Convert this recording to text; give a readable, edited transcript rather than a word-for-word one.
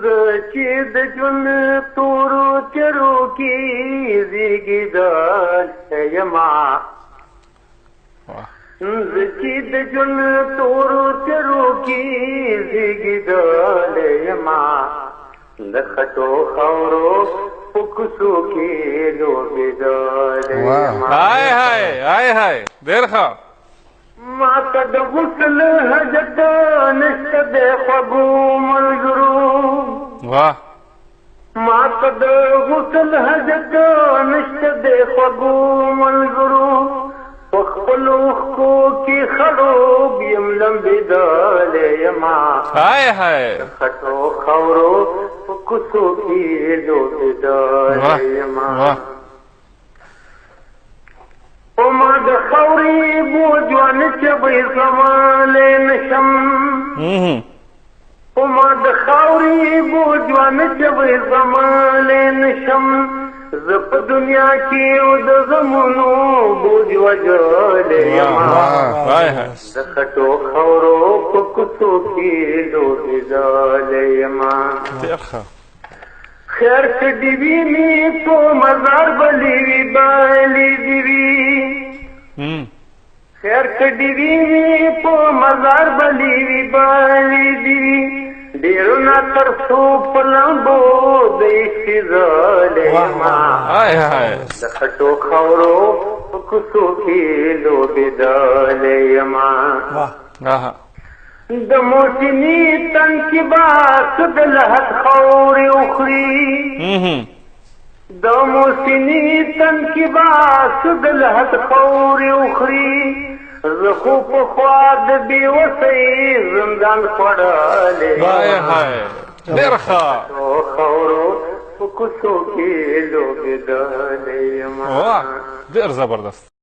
زه چې د ژوند تورو تیارو کې زیږېدلی یمه زه چې د ژوند تورو تیارو کې زیږېدلی یمه د خټو خاورو په کوڅو کې لوبېدلی یمه هاي هاي هاي هاي ډېر ښه ما ته د غسل حاجت نشته د خوږو ملګرو واه ما ته د غسل حاجت نشته د خوږو ملګرو په خپلو اوښکو کې خړوب یم لمبېدلی یمه هاي هاي خټو خاورو په کوڅو کې لوبېدلی یمه او ما د خاورې بوجوان چبې زمالی نشم او ما د خاورې بوجوان چبې زمالی نشم زه په دنیا کې او د غمونو بوج وژلی یمه د خټو خاورو په کوڅو کې لوبېدلی یمه ډېر ښه خیر که دې وي مې په مزار بلې وي بالې دې وي خیر که دې وي مې په مزار بلې وي بالې دې وي ډېرو نه تر څو په لمبو د استظالې یمه د خټو خاورو په کوڅو کې لوبېدلی یمه د موسمي تن کې باس د لحد خاورې وخوري د موسمي تن کې باس د لحد خاورې وخوري زه خو پخوا د بېوسۍ زندان خوړلی ډېر ښه خاورو په کوڅو کې لوبېدلی یمه ډېر زبردست